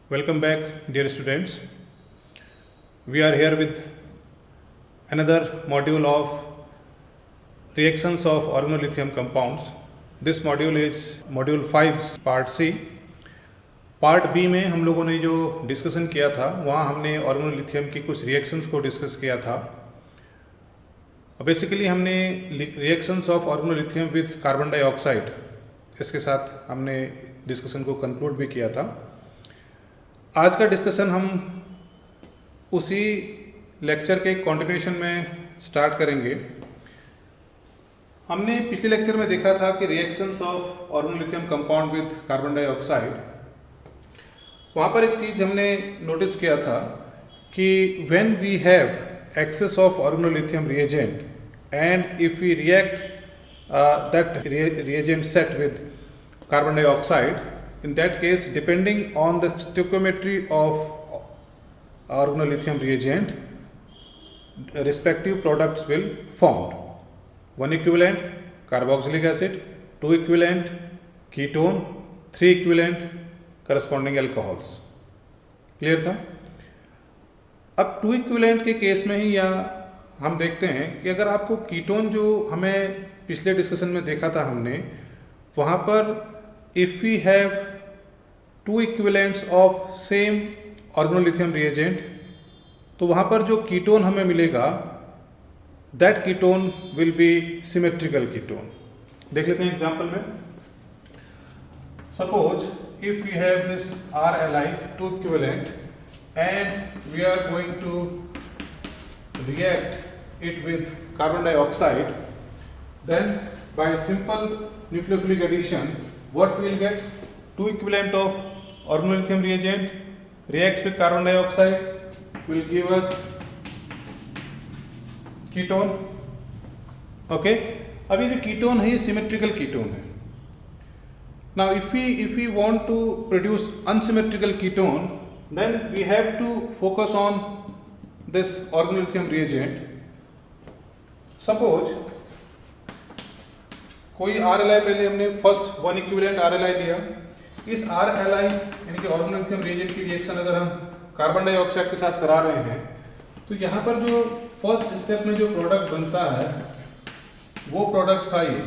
Welcome back, dear students. We are here with another module of reactions of organolithium compounds. This module is module 5 part C. Part B में हम लोगों ने जो discussion किया था वहाँ हमने ऑर्गेनोलिथियम की कुछ रिएक्शंस को डिस्कस किया था. बेसिकली हमने reactions of organolithium with carbon dioxide इसके साथ हमने डिस्कशन को कंक्लूड भी किया था. आज का डिस्कशन हम उसी लेक्चर के कंटिन्यूएशन में स्टार्ट करेंगे. हमने पिछले लेक्चर में देखा था कि reactions of organolithium compound with carbon dioxide, वहाँ पर एक चीज़ हमने नोटिस किया था कि when we have excess of organolithium reagent and if we react that reagent set with carbon dioxide, in that case depending on the stoichiometry of organolithium reagent, respective products will formed. One equivalent carboxylic acid, two equivalent ketone, three equivalent corresponding alcohols. Clear था? अब to equivalent के case में ही या हम देखते हैं कि अगर आपको कीटोन जो हमें पिछले डिस्कशन में देखा था हमने, वहाँ पर if we have two equivalents of same organolithium reagent, तो वहाँ पर जो कीटोन हमें मिलेगा that ketone will be symmetrical ketone. देख लेते हैं एग्जाम्पल में. Suppose if we have this RLi, two equivalent, and we are going to react it with carbon dioxide, then by simple nucleophilic addition, what we will get? Two equivalent of organolithium reagent reacts with carbon dioxide will give us ketone. Okay, अब ये जो ketone है ये symmetrical ketone है. Now if we want to produce unsymmetrical ketone, then we have to focus on this organolithium reagent. Suppose कोई RLi, पहले हमने first one equivalent RLi लिया. इस RLi यानी कि ऑर्गेनोलिथियम रिएजेंट की रिएक्शन अगर हम कार्बन डाइऑक्साइड के साथ करा रहे हैं, तो यहाँ पर जो फर्स्ट स्टेप में जो प्रोडक्ट बनता है वो प्रोडक्ट था ये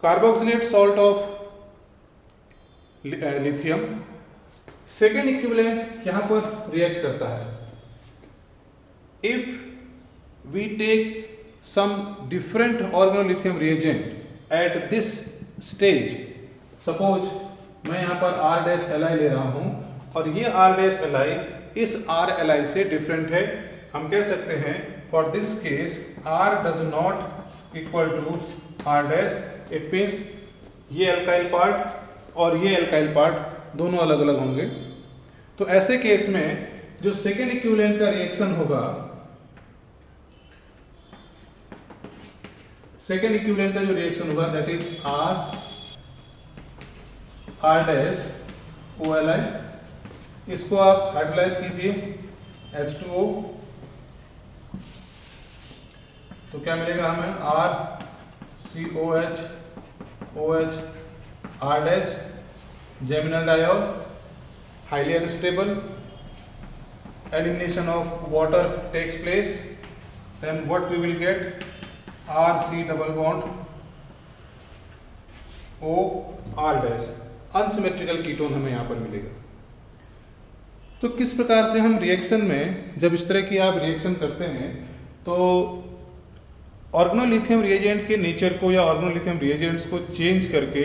carboxylate salt of lithium. Second equivalent यहाँ पर रिएक्ट करता है. If we take some different organolithium reagent at this stage, suppose मैं यहाँ पर R-Li ले रहा हूँ और ये R-Li इस RLi से डिफरेंट है. हम कह सकते हैं for this case R does not equal to R-. it means ये अल्काइल पार्ट और ये अल्काइल पार्ट दोनों अलग अलग होंगे. तो ऐसे केस में जो सेकेंड इक्विवेलेंट का रिएक्शन होगा, सेकेंड इक्विवेलेंट का जो रिएक्शन होगा दैट इज R'(OLi). इसको आप हाइड्रोलाइज कीजिए H2O, तो क्या मिलेगा हमें RCOH OH R', geminal diol, highly unstable, elimination of water takes place, then what we will get RC double bond OR'. Unsymmetrical ketone हमें यहाँ पर मिलेगा. तो किस प्रकार से हम रिएक्शन में जब इस तरह की आप रिएक्शन करते हैं तो ऑर्गेनोलिथियम रिएजेंट के नेचर को या ऑर्गेनोलिथियम रिएजेंट्स को चेंज करके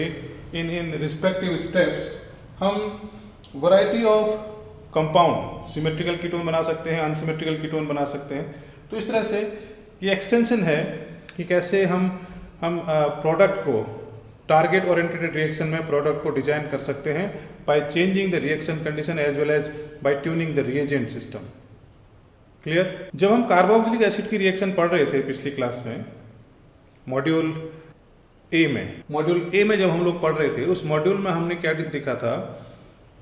इन रिस्पेक्टिव स्टेप्स हम variety of compound symmetrical ketone बना सकते हैं, अनसिमेट्रिकल कीटोन बना सकते हैं. तो इस तरह से ये एक्सटेंशन है कि कैसे हम प्रोडक्ट को टारगेट ओरिएंटेड रिएक्शन में प्रोडक्ट को डिजाइन कर सकते हैं by changing the reaction condition as well as by tuning the reagent system. Clear? जब हम कार्बोक्सिलिक एसिड की रिएक्शन पढ़ रहे थे पिछली क्लास में मॉड्यूल ए में जब हम लोग पढ़ रहे थे, उस मॉड्यूल में हमने क्या दिखा था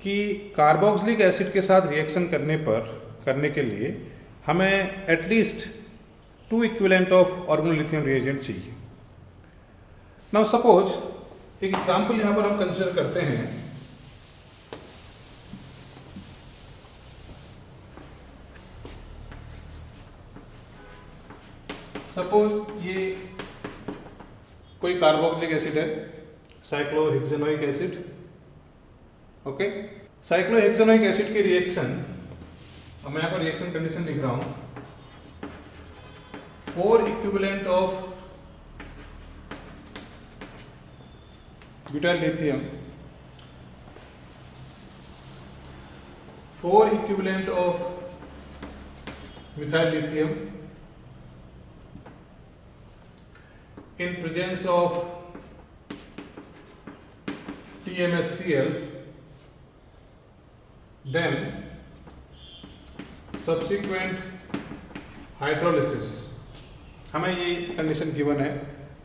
कि कार्बोक्सिलिक एसिड के साथ रिएक्शन करने के लिए हमें at least to equivalent of organolithium reagent चाहिए. नाउ सपोज एक एग्जाम्पल यहाँ पर हम कंसिडर करते हैं सपोज ये कोई कार्बोक्सिलिक एसिड है, साइक्लोहेक्सेनोइक एसिड। ओके, साइक्लोहेक्सेनोइक एसिड की रिएक्शन, अब मैं यहाँ पर रिएक्शन कंडीशन लिख रहा हूँ, 4 equivalent of butyl lithium, 4 equivalent of methyl lithium in presence of TMSCl, then subsequent hydrolysis, हमें ये कंडीशन गिवन है,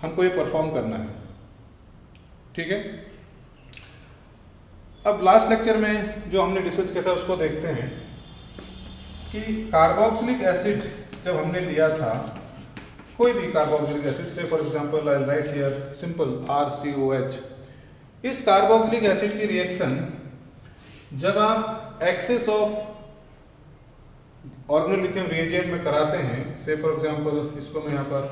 हमको ये परफॉर्म करना है। ठीक है, अब लास्ट लेक्चर में जो हमने डिस्कस किया था उसको देखते हैं कि कार्बोक्सिलिक एसिड जब हमने लिया था, कोई भी कार्बोक्सिलिक एसिड से, for example I right here simple RCOH, इस कार्बोक्सिलिक एसिड की रिएक्शन जब आप एक्सेस ऑफ ऑर्गेनोलिथियम रिएजेंट में कराते हैं, से फॉर एग्जांपल इसको मैं यहाँ पर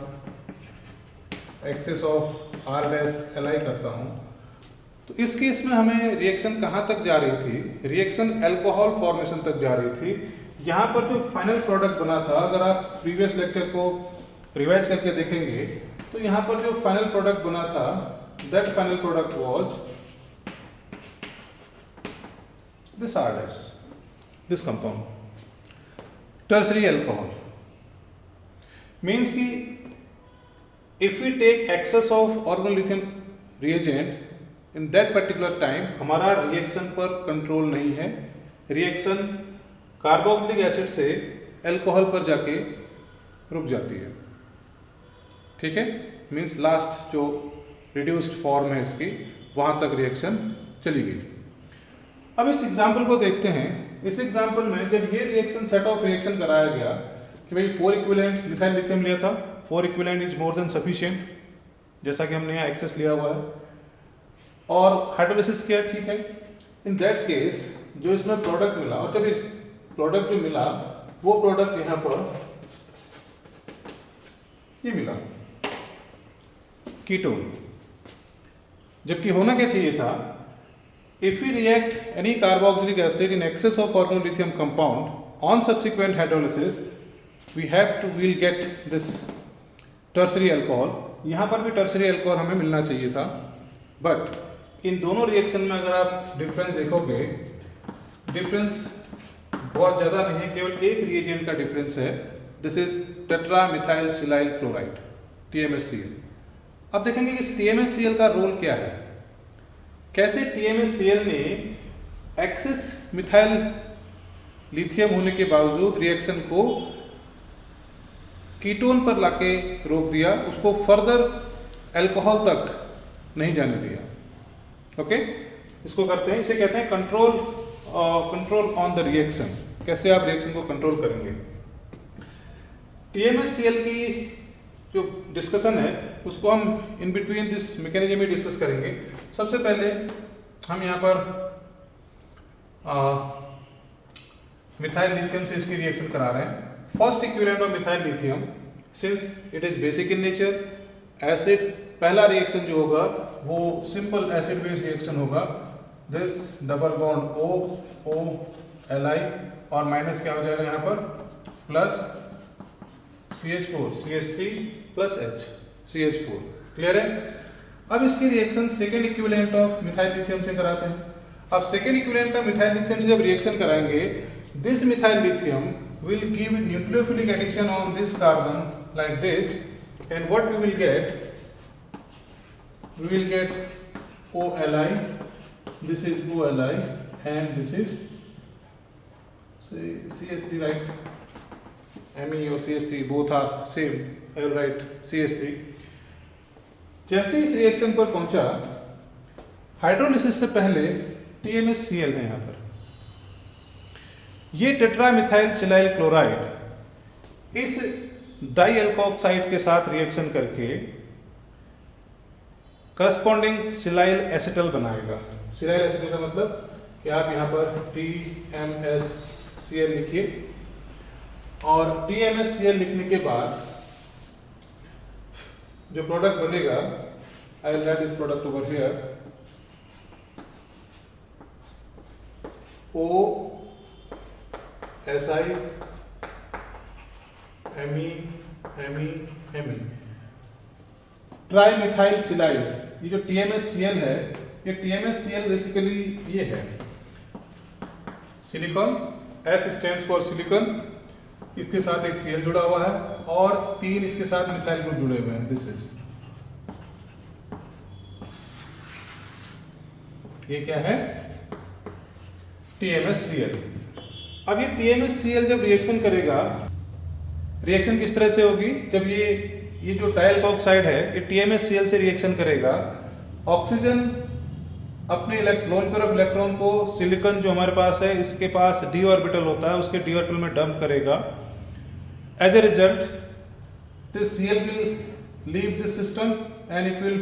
एक्सेस ऑफ R-Li करता हूँ, तो इस केस में हमें रिएक्शन कहाँ तक जा रही थी? रिएक्शन अल्कोहल फॉर्मेशन तक जा रही थी। यहाँ पर जो फाइनल प्रोडक्ट बना था, अगर आप प्रीवियस लेक्चर को रिवाइज करके देखेंगे तो यहाँ पर जो फाइनल प्रोडक्ट बना था, that final product was this R-, this compound, tertiary alcohol. Means कि if we take excess of organolithium reagent in that particular time, हमारा रिएक्शन पर कंट्रोल नहीं है, रिएक्शन कार्बोक्सिलिक एसिड से अल्कोहल पर जाके रुक जाती है। ठीक है, मीन्स लास्ट जो रिड्यूस्ड फॉर्म है इसकी, वहां तक रिएक्शन चली गई। अब इस एग्जाम्पल को देखते हैं। इस एग्जाम्पल में जब ये रिएक्शन सेट ऑफ रिएक्शन कराया गया कि भाई 4 इक्विवेलेंट मिथाइल लिथियम लिया था, 4 equivalent is more than sufficient, जैसा कि हमने यहाँ एक्सेस लिया हुआ है, और हाइड्रोलिसिस किया, ठीक है। इन दैट केस जो इसमें प्रोडक्ट मिला, और जब इस प्रोडक्ट जो मिला वो प्रोडक्ट यहाँ पर ये मिला कीटोन, जबकि होना क्या चाहिए था, if we react any carboxylic acid in excess of organolithium compound on subsequent hydrolysis we'll get this tertiary alcohol। यहाँ पर भी टर्सरी अल्कोहल हमें मिलना चाहिए था, बट इन दोनों रिएक्शन में अगर आप डिफरेंस देखोगे, डिफरेंस बहुत ज़्यादा नहीं है, केवल एक रिएजेंट का डिफरेंस है, this is टेट्रामिथाइल silyl chloride, TMSCl। अब देखेंगे इस TMSCl का रोल क्या है, कैसे TMSCl ने एक्सेस मिथाइल लिथियम होने के बावजूद रिएक्शन को कीटोन पर लाके रोक दिया, उसको फर्दर अल्कोहल तक नहीं जाने दिया। ओके, इसको करते हैं, इसे कहते हैं कंट्रोल ऑन द रिएक्शन। कैसे आप रिएक्शन को कंट्रोल करेंगे? TMSCl की जो डिस्कशन है उसको हम इन बिटवीन दिस मैकेनिज्म में डिस्कस करेंगे। सबसे पहले हम यहाँ पर मिथाइल लिथियम से इसकी रिएक्शन करा रहे हैं। First equivalent of methyl lithium, since it is basic in nature, acid, पहला रिएक्शन जो होगा वो सिंपल एसिड बेस रिएक्शन होगा, this double bond OO Li और माइनस क्या हो जाएगा यहाँ पर plus CH4 CH3 plus H CH4। Clear है? अब इसकी reaction second equivalent of methyl lithium से कराते हैं। अब सेकेंड इक्विवेलेंट का मिथाइल लिथियम से जब रिएक्शन कराएंगे, this methyl lithium will give nucleophilic addition on this carbon like this, and what we will get? We will get OLi, this is OLi, and this is say CH3, right? Me or CH3 both are same, I will write CH3। जैसे इस reaction पर पहुंचा, hydrolysis से पहले TMSCl है यहाँ पर, ये टेट्रामिथाइल सिलाइल क्लोराइड इस डाई अल्कोक्साइड के साथ रिएक्शन करके करस्पॉन्डिंग सिलाइल एसिटल बनाएगा। सिलाइल एसिटल का मतलब कि आप यहाँ पर TMSCl लिखिए, और TMSCl लिखने के बाद जो प्रोडक्ट बनेगा, I will write this product over here, OSI Me trimethyl silyl. ये जो TMSCl है, ये TMSCl बेसिकली ये है silicon, S stands for silicon, इसके साथ एक Cl जुड़ा हुआ है और 3 इसके साथ मिथाइल ग्रुप जुड़े हुए हैं। दिस इज, ये क्या है, TMSCl। अब ये TMSCl जब रिएक्शन करेगा, रिएक्शन किस तरह से होगी, जब ये जो डायल ऑक्साइड है ये TMSCl से रिएक्शन करेगा, ऑक्सीजन अपने इलेक्ट्रॉन पर इलेक्ट्रॉन को सिलिकॉन जो हमारे पास है इसके पास d ऑर्बिटल होता है, उसके d ऑर्बिटल में डंप करेगा। As a result this Cl will leave this system and it will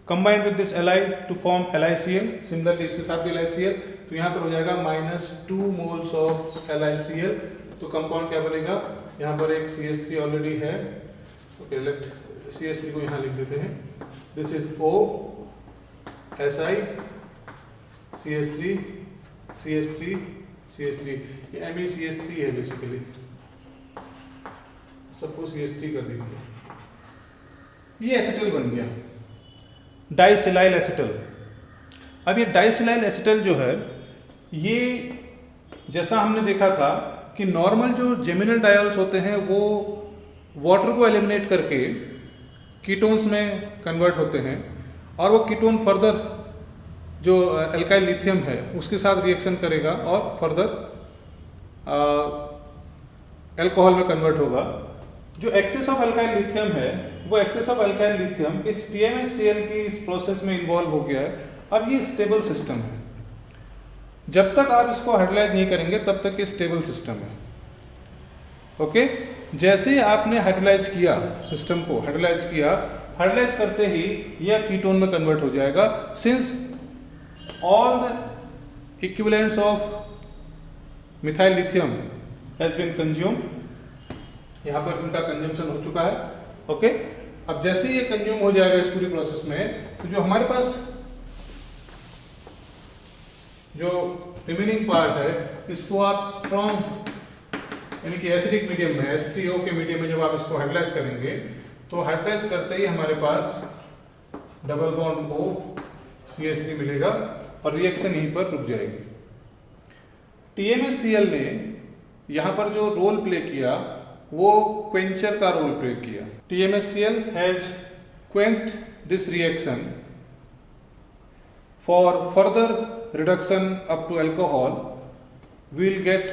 combine with this halide to form LiCl। Similarly इसके साथ भी LiCl, तो यहाँ पर हो जाएगा -2 moles of LiCl। तो कंपाउंड क्या बनेगा, यहाँ पर एक CH3 ऑलरेडी है, ओके लेट CH3 को यहाँ लिख देते हैं। This is OSI CH3 CH3 CH3, ये MECH3 है बेसिकली, सबको CH3 कर दीजिए, ये एसिटल बन गया, डाइसिलाइल एसिटल। अब ये डाइसिलाइल एसिटल जो है, ये जैसा हमने देखा था कि नॉर्मल जो जेमिनल डायोल्स होते हैं वो वाटर को एलिमिनेट करके कीटोन्स में कन्वर्ट होते हैं और वो कीटोन फर्दर जो एल्काइल लिथियम है उसके साथ रिएक्शन करेगा और फर्दर अल्कोहल में कन्वर्ट होगा। जो एक्सेस ऑफ अल्काइल लिथियम है, वो एक्सेस ऑफ अल्काइल लिथियम इस TMSCl की इस प्रोसेस में इन्वॉल्व हो गया है। अब ये स्टेबल सिस्टम है, जब तक आप इसको हाइड्रोलाइज नहीं करेंगे तब तक ये स्टेबल सिस्टम है। ओके, जैसे ही आपने हाइड्रोलाइज किया, सिस्टम को हाइड्रोलाइज किया, हाइड्रोलाइज करते ही यह कीटोन में कन्वर्ट हो जाएगा। Since all the equivalents of methyl lithium has been consume, यहाँ पर इनका कंजम्पशन हो चुका है। ओके, अब जैसे ही ये कंज्यूम हो जाएगा इस पूरी प्रोसेस में, तो जो हमारे पास जो रिमेनिंग पार्ट है इसको आप स्ट्रॉन्ग यानी कि एसिडिक मीडियम में, H3O के मीडियम में जब आप इसको हाइड्रोलाइज करेंगे, तो हाइड्रोलाइज करते ही हमारे पास डबल बॉन्ड O CH3 मिलेगा और रिएक्शन यहीं पर रुक जाएगी। TMSCl ने यहाँ पर जो रोल प्ले किया वो क्वेंचर का रोल प्ले किया। TMSCl has quenched this reaction for further reduction up to alcohol, we will get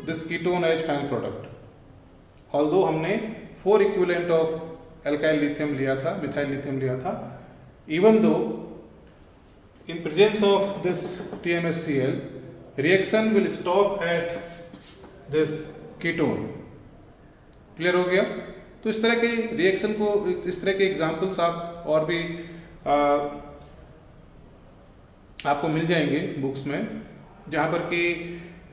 this ketone as final product. Although हमने 4 equivalent of alkyl lithium लिया था, methyl lithium लिया था, even though in presence of this TMSCl, reaction will stop at this ketone. Clear हो गया? तो इस तरह के रिएक्शन को, इस तरह के एग्जाम्पल्स आप और भी आपको मिल जाएंगे बुक्स में, जहाँ पर कि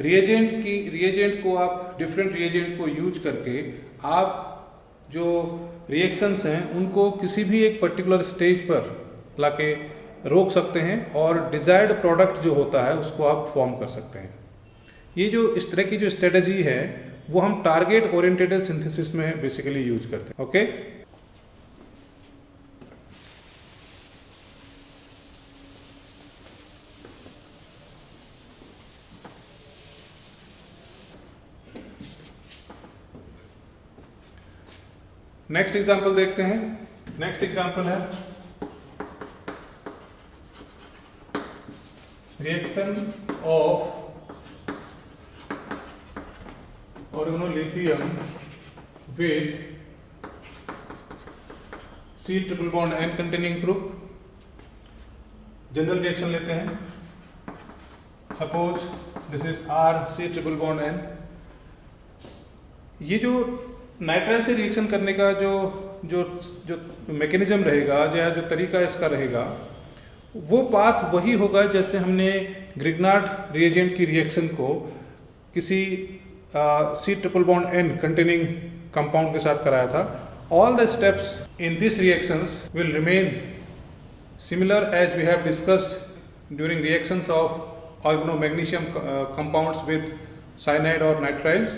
रिएजेंट को आप डिफरेंट रिएजेंट को यूज करके आप जो रिएक्शंस हैं उनको किसी भी एक पर्टिकुलर स्टेज पर लाके रोक सकते हैं और डिजायर्ड प्रोडक्ट जो होता है उसको आप फॉर्म कर सकते हैं। ये जो इस तरह की जो स्ट्रेटजी है वो हम टारगेट ओरिएंटेड सिंथेसिस में बेसिकली यूज करते हैं। ओके, नेक्स्ट एग्जाम्पल देखते हैं। नेक्स्ट एग्जाम्पल है reaction of organolithium with C triple bond N containing group. General reaction लेते हैं। Suppose this is R C triple bond N। ये जो नाइट्राइल से रिएक्शन करने का जो मैकेनिज्म रहेगा या जो तरीका इसका रहेगा वो पाथ वही होगा जैसे हमने ग्रिग्नार्ड रिएजेंट की रिएक्शन को किसी C triple bond N containing compound के साथ कराया था। All the steps in these reactions will remain similar as we have discussed during reactions of organomagnesium compounds with cyanide और nitriles.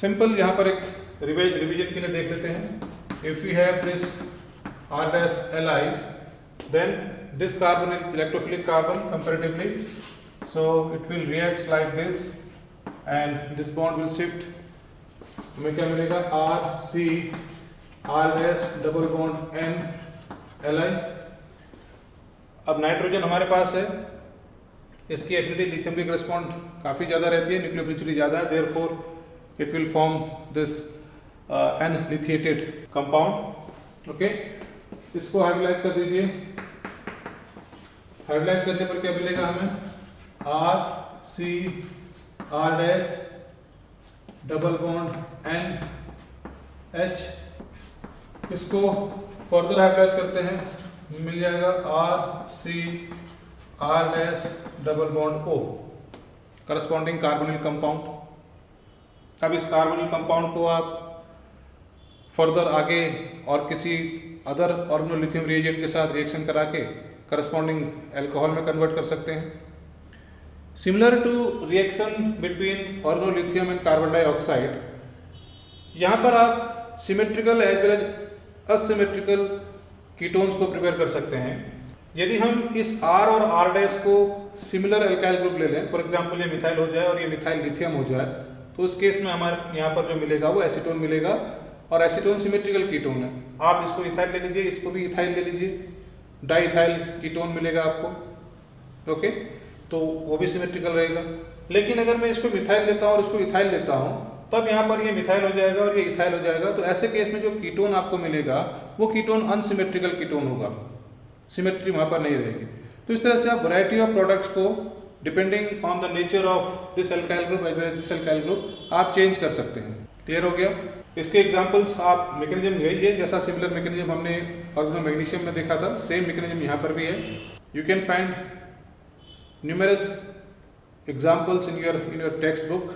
Simple यहाँ पर एक रिवीजन के लिए देख लेते हैं. If we have this R dash Li, then this carbon is electrophilic carbon comparatively, so it will react like this and this bond will shift. हमें क्या मिलेगा? R C R dash double bond N Li. अब nitrogen हमारे पास है, इसकी affinity lithium के correspond काफ़ी ज़्यादा रहती है, न्यूक्लियोफिलिसिटी ज़्यादा है, therefore it will form this N lithiated compound. Okay, इसको हाइड्रोलाइज कर दीजिए. हाइड्रोलाइज करने पर क्या मिलेगा हमें? R C R dash double bond N H. इसको फर्दर हाइड्रोलाइज करते हैं, मिल जाएगा R C R dash double bond O, corresponding carbonyl compound. अब इस कार्बोनिल कंपाउंड को आप फर्दर आगे और किसी अदर ऑर्गेनोलिथियम रिएजेंट के साथ रिएक्शन करा के करस्पॉन्डिंग अल्कोहल में कन्वर्ट कर सकते हैं. Similar to reaction between organolithium and carbon dioxide, यहाँ पर आप symmetrical as well as asymmetrical ketones को प्रिपेयर कर सकते हैं. यदि हम इस R और R डैश को सिमिलर अल्काइल ग्रुप ले लें, फॉर एग्जांपल ये मिथाइल हो जाए और ये मिथाइल लिथियम हो जाए, तो उस केस में हमारे यहाँ पर जो मिलेगा वो एसीटोन मिलेगा, और एसीटोन सिमेट्रिकल कीटोन है. आप इसको इथाइल ले लीजिए, इसको भी इथाइल ले लीजिए, डाइथाइल कीटोन मिलेगा आपको. ओके, तो वो भी सिमेट्रिकल रहेगा. लेकिन अगर मैं इसको मिथाइल लेता हूँ और इसको इथाइल लेता हूँ, तब यहाँ पर ये मिथाइल हो जाएगा और ये इथाइल हो जाएगा. तो ऐसे केस में जो कीटोन आपको मिलेगा वो कीटोन अनसिमेट्रिकल कीटोन होगा, सिमेट्री वहाँ पर नहीं रहेगी. तो इस तरह से आप वैरायटी ऑफ प्रोडक्ट्स को depending on the nature of this alkyl group as well as this alkyl group आप चेंज कर सकते हैं. क्लियर हो गया? इसके एग्जांपल्स आप मैकेनिज्म यही है जैसा सिमिलर मैकेनिज्म हमने ऑर्गेनोमैग्नीशियम में देखा था, सेम मैकेनिज्म यहाँ पर भी है. You can find numerous examples in your text book.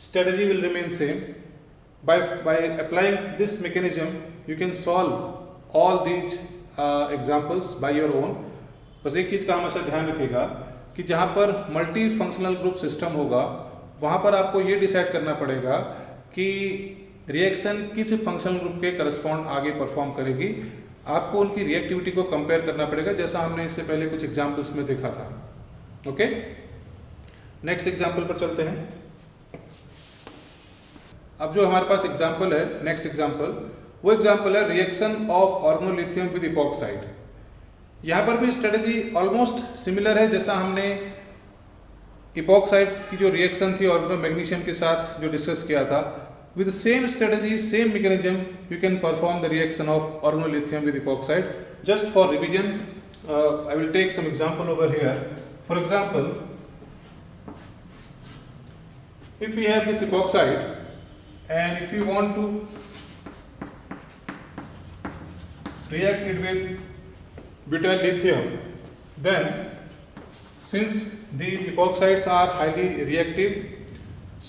Strategy will remain same. By applying this mechanism, you can solve all these examples by your own. बस एक चीज़ का हमेशा ध्यान रखिएगा कि जहाँ पर मल्टी फंक्शनल ग्रुप सिस्टम होगा वहाँ पर आपको ये डिसाइड करना पड़ेगा कि रिएक्शन किस फंक्शनल ग्रुप के करस्पॉन्ड आगे परफॉर्म करेगी. आपको उनकी रिएक्टिविटी को कंपेयर करना पड़ेगा, जैसा हमने इससे पहले कुछ एग्जाम्पल्स में देखा था. ओके, नेक्स्ट एग्जाम्पल पर चलते हैं. अब जो हमारे पास एग्जाम्पल है, नेक्स्ट एग्जाम्पल, वो एग्जाम्पल है reaction of organolithium with epoxide. यहाँ पर भी स्ट्रेटजी ऑलमोस्ट सिमिलर है जैसा हमने इपॉक्साइड की जो रिएक्शन थी ऑर्गेनोमैग्नीशियम के साथ जो डिस्कस किया था. With same strategy, same mechanism, you can perform the reaction of organolithium with epoxide. Just for revision, I will take some example over here. For example, if we have this epoxide and if you want to react it with butyl lithium, then since these epoxides are highly reactive,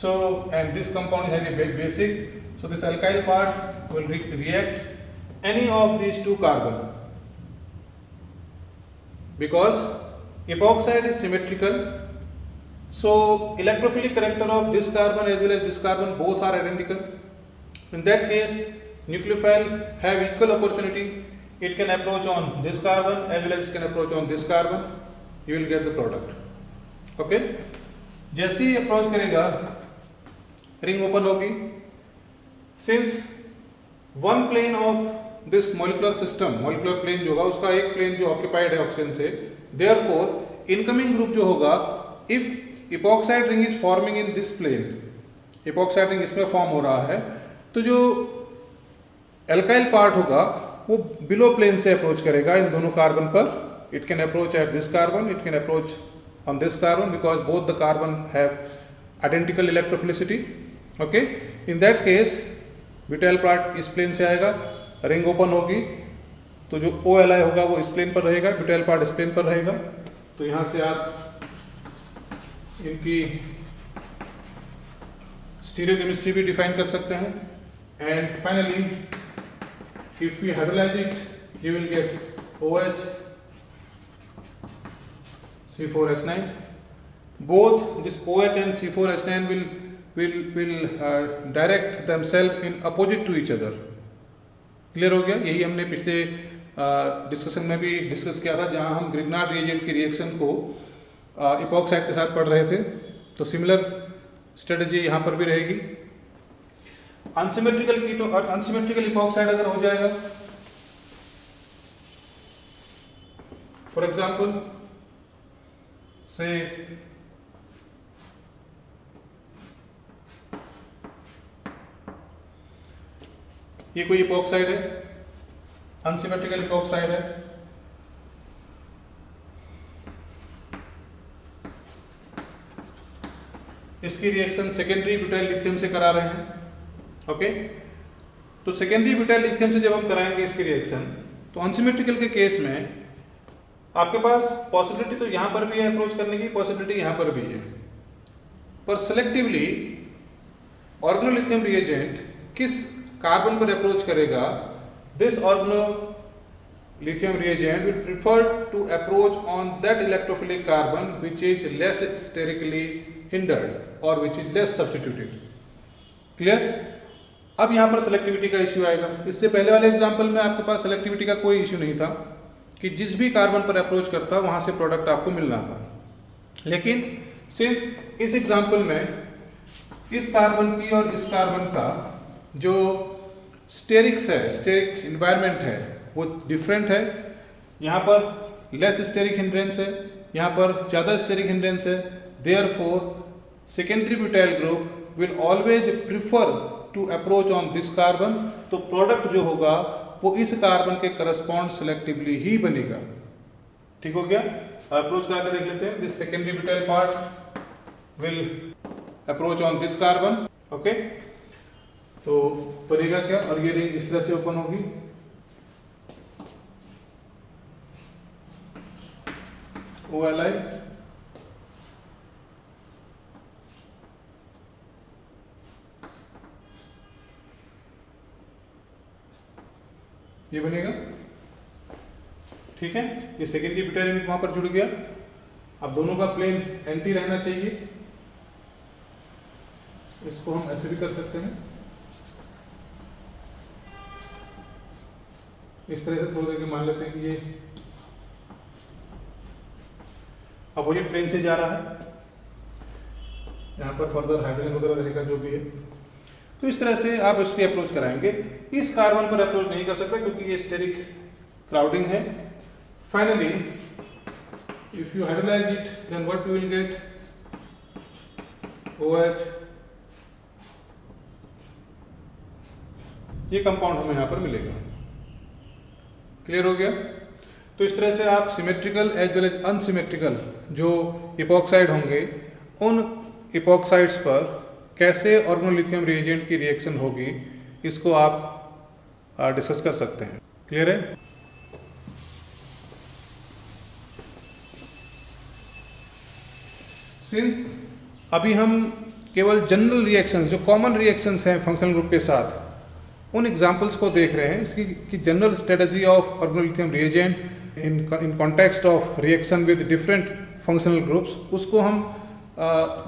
so and this compound is highly basic, so this alkyl part will react any of these two carbon, because epoxide is symmetrical. So electrophilic character of this carbon as well as this carbon both are identical. In that case, nucleophile have equal opportunity. It can approach on this carbon as well as it can approach on this carbon. You will get the product. Okay? जैसे ही approach करेगा, ring open होगी. Since one plane of this molecular system, molecular plane जो होगा उसका एक plane जो occupied है oxygen से, therefore incoming group जो होगा, if epoxide ring is forming in this plane, epoxide ring इसमें फॉर्म हो रहा है, तो जो एल्काइल पार्ट होगा वो बिलो प्लेन से अप्रोच करेगा इन दोनों कार्बन पर. It can approach at this carbon, it can approach on this carbon, because both the carbon have identical electrophilicity. Okay, in that case butyl part इस plane से आएगा, ring open होगी, तो जो OLi होगा वो इस प्लेन पर रहेगा, ब्यूटाइल पार्ट इस प्लेन पर रहेगा. तो यहाँ से आप इनकी स्टीरियोकेमिस्ट्री भी डिफाइन कर सकते हैं. And finally If we hydrolyze it, you will get OH C4H9. Both this OH and C4H9 will direct themselves in opposite to each other. Clear हो गया? यही हमने पिछले डिस्कशन में भी डिस्कस किया था, जहां हम ग्रिग्नार्ड रिएजेंट की रिएक्शन को इपॉक्साइड के साथ पढ़ रहे थे. तो सिमिलर स्ट्रेटजी यहाँ पर भी रहेगी. अनसिमेट्रिकल की तो अनसिमेट्रिकल इपॉक्साइड अगर हो जाएगा, फॉर एग्जाम्पल से ये कोई इपॉक्साइड है, अनसिमेट्रिकल इपॉक्साइड है. इसकी रिएक्शन सेकेंडरी ब्यूटाइल लिथियम से करा रहे हैं. ओके, तो सेकेंडरी ब्यूटाइल लिथियम से जब हम कराएंगे इसकी रिएक्शन, तो अनसिमेट्रिकल के केस में आपके पास पॉसिबिलिटी तो यहां पर भी है अप्रोच करने की, पॉसिबिलिटी यहां पर भी है, पर सेलेक्टिवली ऑर्गेनोलिथियम रिएजेंट किस कार्बन पर अप्रोच करेगा, this organolithium reagent will prefer to approach on that electrophilic carbon which is less sterically hindered और which is less substituted. Clear? अब यहां पर सेलेक्टिविटी का इश्यू आएगा. इससे पहले वाले एग्जांपल में आपके पास सेलेक्टिविटी का कोई इश्यू नहीं था कि जिस भी कार्बन पर अप्रोच करता वहां से प्रोडक्ट आपको मिलना था. लेकिन सिंस इस एग्जांपल में इस कार्बन की और इस कार्बन का जो स्टेरिक्स है, स्टेरिक इन्वायरमेंट है, वो डिफरेंट है. यहाँ पर लेस स्टेरिक हिंड्रेंस है, यहाँ पर ज़्यादा स्टेरिक हिंड्रेंस है. Therefore secondary butyl group will always prefer to approach on this carbon. तो प्रोडक्ट जो होगा वो इस कार्बन के करस्पॉन्ड सेलेक्टिवली ही बनेगा. ठीक हो गया? अप्रोच करके देख लेते हैं. This secondary butyl part will approach on this carbon. Okay, तो बनेगा क्या? और ये रिंग इस तरह से ओपन होगी. OLI ये बनेगा. ठीक है, ये सेकेंडरी ब्यूटाइल यूनिट वहां पर जुड़ गया. अब दोनों का प्लेन एंटी रहना चाहिए. इसको हम ऐसे भी कर सकते हैं, इस तरह से थोड़ी देर के मान लेते हैं कि ये अपोजिट प्लेन से जा रहा है. यहाँ पर फर्दर हाइड्रोजन वगैरह रहेगा जो भी है. तो इस तरह से आप इसकी अप्रोच कराएंगे. इस कार्बन पर अप्रोच नहीं कर सकते क्योंकि ये स्टेरिक क्राउडिंग है. Finally if you hydrolyse it then what you will get, OH. ये कंपाउंड हमें यहाँ पर मिलेगा. क्लियर हो गया? तो इस तरह से आप symmetrical as well as unsymmetrical जो इपॉक्साइड होंगे, उन इपॉक्साइड्स पर कैसे ऑर्गेनोलिथियम रिएजेंट की रिएक्शन होगी, इसको आप डिस्कस कर सकते हैं. क्लियर है? सिंस अभी हम केवल जनरल रिएक्शंस, जो कॉमन रिएक्शंस हैं फंक्शनल ग्रुप के साथ, उन एग्जाम्पल्स को देख रहे हैं. इसकी कि general strategy of organolithium reagent in context of reaction with different functional groups, उसको हम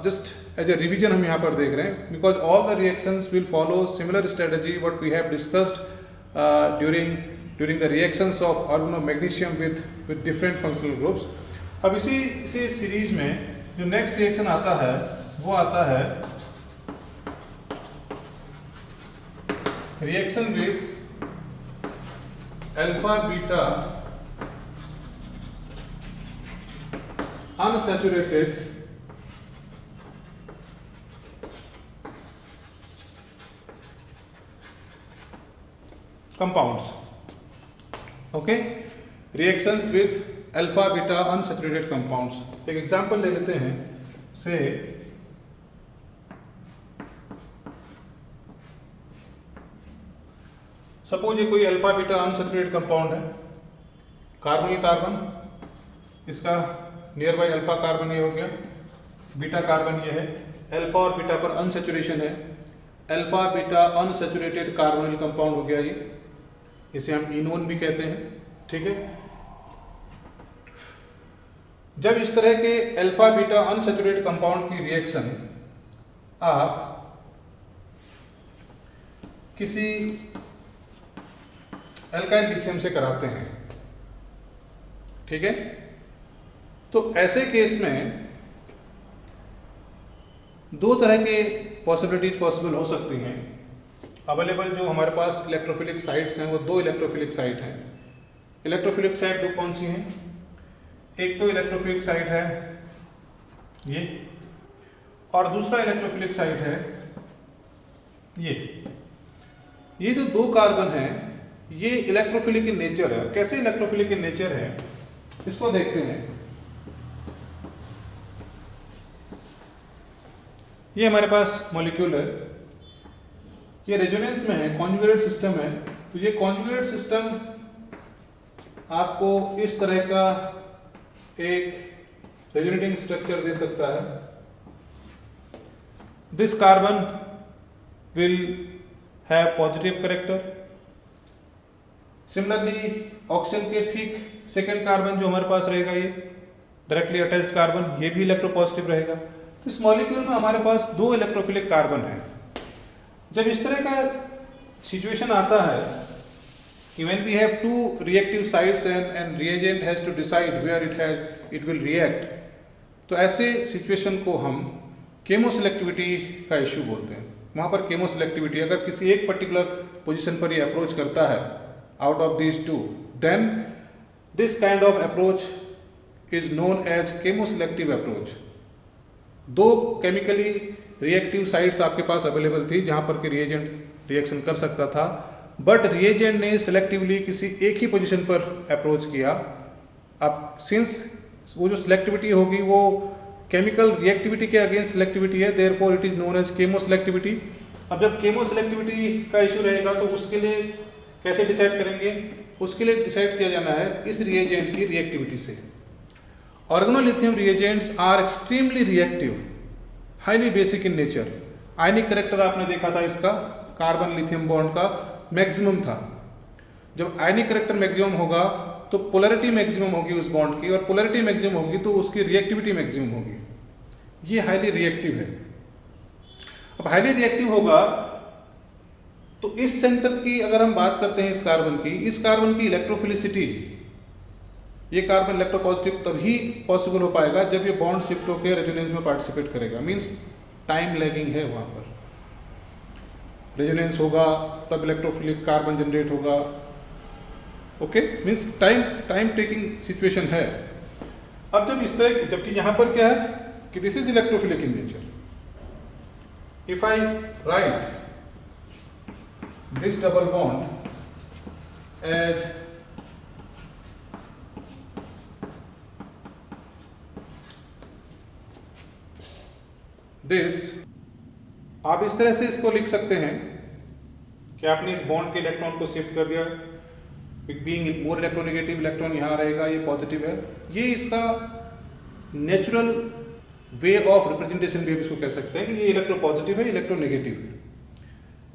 जस्ट एज ए रिवीजन हम यहाँ पर देख रहे हैं. Because all the reactions will follow similar strategy what we have discussed during the reactions of organomagnesium with different functional groups. अब इसी सीरीज में जो नेक्स्ट रिएक्शन आता है वो आता है reaction with alpha beta unsaturated compounds. Okay, reactions with alpha beta unsaturated compounds. एक एग्जांपल ले लेते हैं. से सपोज ये कोई अल्फा बीटा अनसैचुरेटेड कंपाउंड है. कार्बन कार्बन, इसका नियर बाई अल्फा कार्बन ये हो गया, बीटा कार्बन ये है. अल्फा और बीटा पर अनसैचुरेशन है. Alpha beta unsaturated carbonyl compound हो गया ये. इसे हम इनोन भी कहते हैं, ठीक है। जब इस तरह के अल्फा बीटा अनसैचुरेटेड कंपाउंड की रिएक्शन आप किसी एल्काइल लिथियम से कराते हैं, ठीक है, तो ऐसे केस में दो तरह के पॉसिबिलिटीज पॉसिबल हो सकती हैं। अवेलेबल जो हमारे पास इलेक्ट्रोफिलिक साइट्स हैं वो दो इलेक्ट्रोफिलिक साइट हैं। इलेक्ट्रोफिलिक साइट दो कौन सी हैं? एक तो इलेक्ट्रोफिलिक साइट है ये, और दूसरा इलेक्ट्रोफिलिक साइट है ये जो दो कार्बन हैं ये इलेक्ट्रोफिलिक इन नेचर है। कैसे इलेक्ट्रोफिलिक इन नेचर है इसको देखते हैं। ये हमारे पास मॉलिक्यूल है, ये रेजोनेंस में है, कॉन्जुगेटेड सिस्टम है। तो ये कॉन्जुगेटेड सिस्टम आपको इस तरह का एक रेजोनेटिंग स्ट्रक्चर दे सकता है। This carbon will have positive character. Similarly oxygen के ठीक सेकेंड कार्बन जो हमारे पास रहेगा ये डायरेक्टली अटैच्ड कार्बन, ये भी इलेक्ट्रोपॉजिटिव रहेगा। तो इस मॉलिक्यूल में हमारे पास दो इलेक्ट्रोफिलिक कार्बन है। जब इस तरह का सिचुएशन आता है कि when we have two reactive sites and reagent has to decide where it will react, तो ऐसे सिचुएशन को हम केमोसिलेक्टिविटी का इश्यू बोलते हैं। वहाँ पर केमोसिलेक्टिविटी अगर किसी एक पर्टिकुलर पोजीशन पर ये अप्रोच करता है out of these two, then this kind of approach is known as chemoselective approach. दो केमिकली रिएक्टिव साइट्स आपके पास अवेलेबल थी जहाँ पर कि रिएजेंट रिएक्शन कर सकता था, बट रिएजेंट ने सिलेक्टिवली किसी एक ही पोजीशन पर अप्रोच किया। अब सिंस वो जो सिलेक्टिविटी होगी वो केमिकल रिएक्टिविटी के अगेंस्ट सिलेक्टिविटी है, therefore it is known as chemoselectivity. अब जब केमोसिलेक्टिविटी का इशू रहेगा तो उसके लिए कैसे डिसाइड करेंगे? उसके लिए डिसाइड किया जाना है इस रिएजेंट की रिएक्टिविटी से। Organolithium reagents are extremely reactive, highly basic in nature. Ionic character आपने देखा था इसका, कार्बन लिथियम बॉन्ड का मैक्सिमम था। जब आयनिक करेक्टर मैक्सिमम होगा तो पोलैरिटी मैक्सिमम होगी उस बॉन्ड की, और पोलैरिटी मैक्सिमम होगी तो उसकी रिएक्टिविटी मैक्सिमम होगी। ये हाईली रिएक्टिव है। अब हाईली रिएक्टिव होगा तो इस सेंटर की अगर हम बात करते हैं इस कार्बन की इलेक्ट्रोफिलिसिटी, ये कार्बन इलेक्ट्रोपॉजिटिव तभी पॉसिबल हो पाएगा जब ये बॉन्ड शिफ्ट होकर रेजोनेंस में पार्टिसिपेट करेगा। मींस टाइम लैगिंग है, वहां पर रेजोनेंस होगा तब इलेक्ट्रोफिलिक कार्बन जनरेट होगा। Okay, means time taking situation है। अब जब इस तरह, जबकि यहां पर क्या है कि this is electrophilic in nature. If I write this double bond as this, आप इस तरह से इसको लिख सकते हैं कि आपने इस बॉन्ड के इलेक्ट्रॉन को शिफ्ट कर दिया, बीइंग मोर इलेक्ट्रोनेगेटिव, इलेक्ट्रॉन यहाँ रहेगा, ये पॉजिटिव है। ये इसका नेचुरल वे ऑफ रिप्रेजेंटेशन भी इसको कह सकते हैं कि ये इलेक्ट्रोपॉजिटिव है, इलेक्ट्रोनेगेटिव है।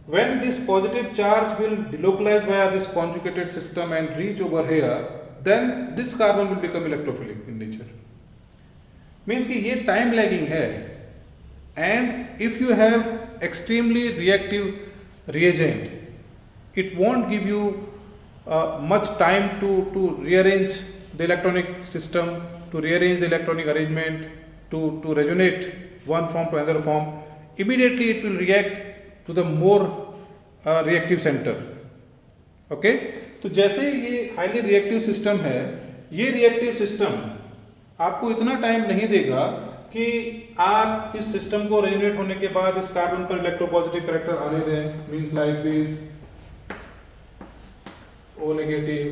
When this positive charge will delocalize via this conjugated system and reach over here, then this carbon will become electrophilic in nature. Means कि ये time lagging है, and if you have extremely reactive reagent, it won't give you much time to rearrange the electronic system, to rearrange the electronic arrangement, to resonate one form to another form. Immediately it will react to the more reactive center. Okay, तो जैसे ये highly reactive system है, ये reactive system आपको इतना time नहीं देगा कि आप इस सिस्टम को रेजोनेट होने के बाद इस कार्बन पर इलेक्ट्रोपॉजिटिव कैरेक्टर आने दें। Means like this O negative,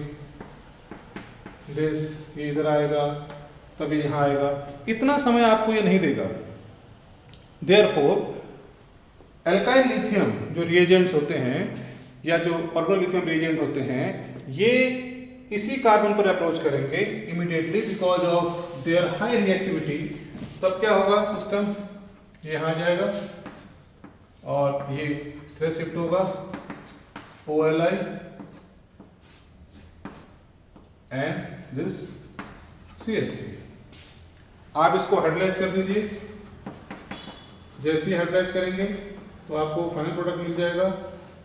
this ये इधर आएगा तभी यहाँ आएगा, इतना समय आपको ये नहीं देगा। देयरफॉर एल्काइल लिथियम जो रिएजेंट्स होते हैं या जो ऑर्गेनोलिथियम रिएजेंट होते हैं, ये इसी कार्बन पर अप्रोच करेंगे immediately because of their high reactivity. तब क्या होगा, सिस्टम ये यहाँ जाएगा और ये इस तरह शिफ्ट होगा OLi, एंड दिस CH3। आप इसको हाइड्रोलाइज कर दीजिए। जैसे ही हाइड्रोलाइज करेंगे तो आपको फाइनल प्रोडक्ट मिल जाएगा।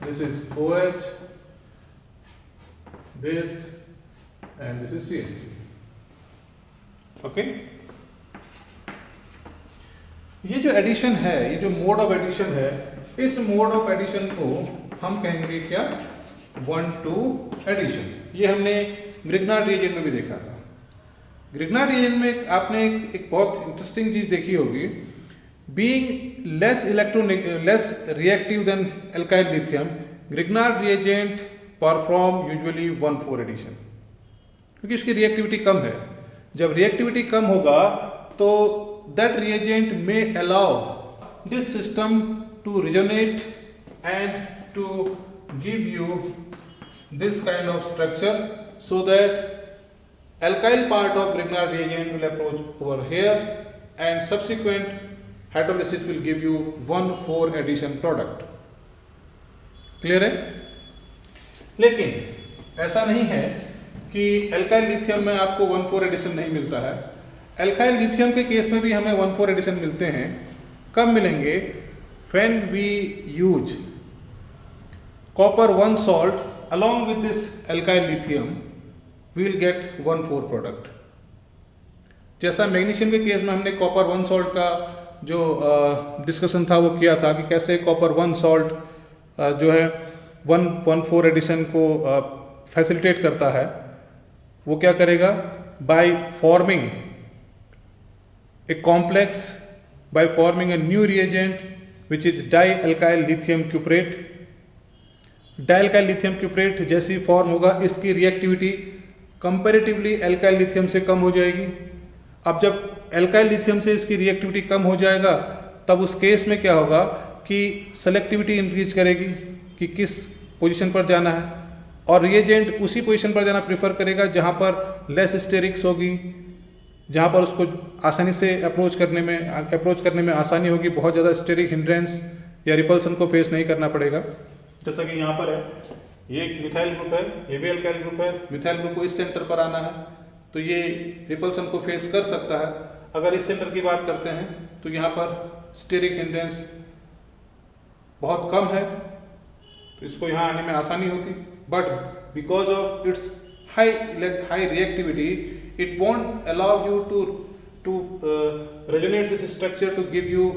This is OH, this and this is CH3। Okay, ये जो एडिशन है, ये जो मोड ऑफ एडिशन है, इस मोड ऑफ एडिशन को हम कहेंगे क्या? 1-2 एडिशन। ये हमने ग्रिग्नार्ड रिएजेंट में भी देखा था। ग्रिग्नार्ड रिएजेंट में आपने एक बहुत इंटरेस्टिंग चीज देखी होगी। Being less reactive than alkyl lithium, Grignard reagent perform usually 1-4 addition, क्योंकि इसकी रिएक्टिविटी कम है। जब रिएक्टिविटी कम होगा तो that reagent may allow this system to resonate and to give you this kind of structure, so that alkyl part of Grignard reagent will approach over here and subsequent hydrolysis will give you 1-4 addition product। Clear है? लेकिन ऐसा नहीं है कि alkyl lithium में आपको 1-4 addition नहीं मिलता है। एल्काइल लिथियम के केस में भी हमें 1-4 एडिशन मिलते हैं। कब मिलेंगे? When we use copper 1 salt along with this alkyl lithium, we will get 1-4 product. जैसा मैग्नीशियम के केस में हमने कॉपर 1 सॉल्ट का जो डिस्कशन था वो किया था कि कैसे कॉपर 1 सॉल्ट जो है 1-4 एडिशन को फैसिलिटेट करता है। वो क्या करेगा? By forming a complex, by forming a new reagent which is dialkyl lithium cuprate। Dialkyl lithium cuprate जैसी फॉर्म होगा, इसकी रिएक्टिविटी कंपैरेटिवली एल्काइल लिथियम से कम हो जाएगी। अब जब एल्काइल लिथियम से इसकी रिएक्टिविटी कम हो जाएगा, तब उस केस में क्या होगा कि सेलेक्टिविटी इंक्रीज करेगी कि किस पोजीशन पर जाना है, और रिएजेंट उसी पोजीशन पर जाना प्रेफर करेगा जहां पर लेस स्टेरिक्स होगी, जहां पर उसको आसानी से अप्रोच करने में आसानी होगी, बहुत ज़्यादा स्टेरिक हिंड्रेंस या रिपल्सन को फेस नहीं करना पड़ेगा। जैसा कि यहाँ पर है, ये एक मिथाइल ग्रुप है, ये भी एल्काइल ग्रुप है। मिथाइल ग्रुप को इस सेंटर पर आना है तो ये रिपल्सन को फेस कर सकता है। अगर इस सेंटर की बात करते हैं तो यहाँ पर स्टेरिक हिंड्रेंस बहुत कम है, तो इसको यहाँ आने में आसानी होती। But because of its high reactivity, it won't allow you to resonate this structure to give you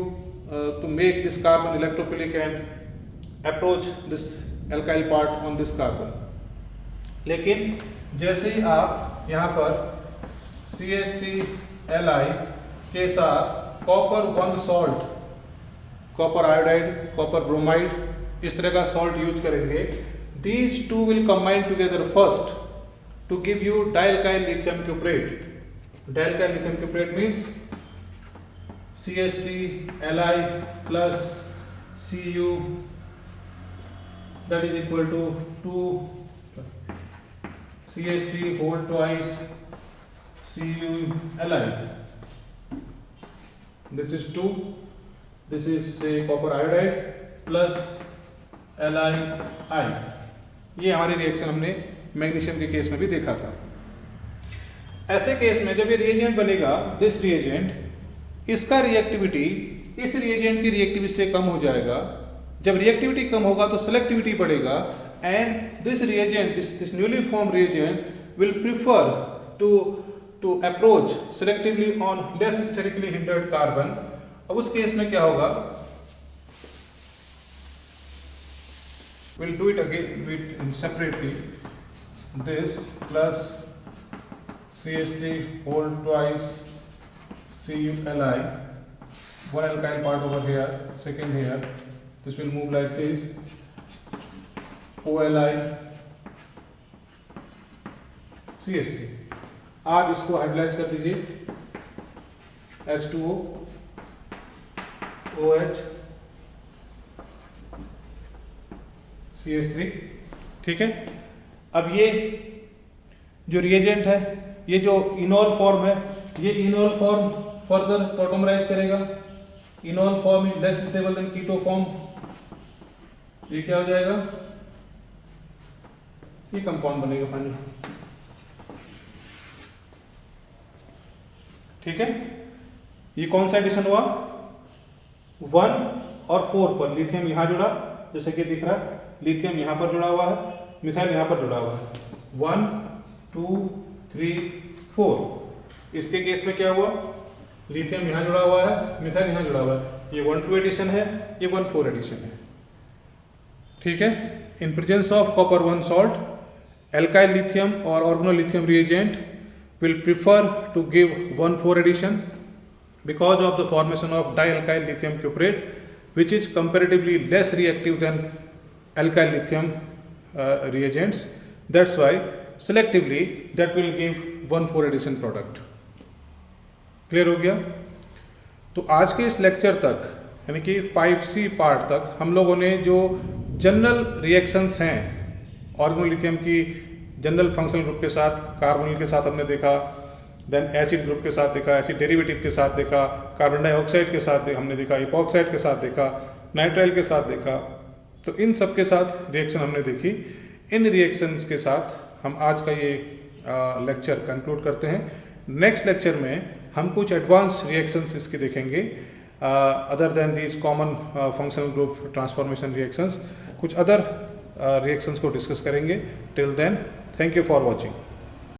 to make this carbon electrophilic and approach this alkyl part on this carbon। लेकिन जैसे ही आप यहाँ पर CH3Li के साथ copper 1 salt, copper iodide, copper bromide, इस तरह का सॉल्ट यूज करेंगे, these two will combine together first to give you dialkyl lithium cuprate। Dialkyl lithium cuprate means CH3Li plus Cu, that is equal to 2 CH3 whole twice CuLi। This is 2, this is say copper iodide plus LiI। ये हमारी reaction हमने magnesium के case में भी देखा था। ऐसे case में जब ये रिएजेंट बनेगा, दिस रिएजेंट, इसका रिएक्टिविटी इस रिएजेंट की रिएक्टिविटी से कम हो जाएगा। जब रिएक्टिविटी कम होगा तो सेलेक्टिविटी बढ़ेगा, and this reagent, this newly form reagent will prefer to approach selectively on less sterically hindered carbon. अब उस केस में क्या होगा? we'll do it again separately। this plus CH3 whole twice CuLi, one alkyl part over here, second here, this will move like this, OLi CH3। आप इसको hydrolyse कर दीजिए, H2O OH CH3। ठीक है, अब ये जो रिएजेंट है, ये जो इनॉल फॉर्म है, ये इनॉल फॉर्म फर्दर टॉटोमराइज करेगा। Enol form is less stable than keto form. ये क्या हो जाएगा? ये कंपाउंड बनेगा फाइनल। ठीक है, ये कौन सा एडिशन हुआ, 1 और 4 पर लिथियम यहाँ जुड़ा, जैसे कि दिख रहा है, लिथियम यहाँ पर जुड़ा हुआ है, मिथाइल यहाँ पर जुड़ा हुआ है, 1 2 3 4। इसके केस में क्या हुआ, लिथियम यहाँ जुड़ा हुआ है, मिथाइल यहाँ जुड़ा हुआ है, ये 1,2 एडिशन है, ये 1,4 एडिशन है, ठीक है। In presence of copper 1 salt, alkyl lithium और organolithium reagent will prefer to give 1,4 addition because of the formation of dialkyl lithium cuprate, which is comparatively less reactive than alkyl lithium reagents. That's why selectively that will give 1,4 addition product. Clear हो गया। तो आज के इस lecture तक यानी कि 5C part तक हम लोगों ने जो जनरल रिएक्शंस हैं ऑर्गेनोलिथियम की जनरल फंक्शनल ग्रुप के साथ, कार्बोनिल के साथ हमने देखा, देन एसिड ग्रुप के साथ देखा, एसिड डेरिवेटिव के साथ देखा, कार्बन डाइऑक्साइड के साथ हमने देखा, इपॉक्साइड के साथ देखा, नाइट्राइल के साथ देखा। तो इन सब के साथ रिएक्शन हमने देखी। इन रिएक्शंस के साथ हम आज का ये लेक्चर कंक्लूड करते हैं। नेक्स्ट लेक्चर में हम कुछ एडवांस रिएक्शंस इसके देखेंगे, other than these common functional group transformation reactions, कुछ अदर रिएक्शंस को डिस्कस करेंगे। Till then, thank you for watching.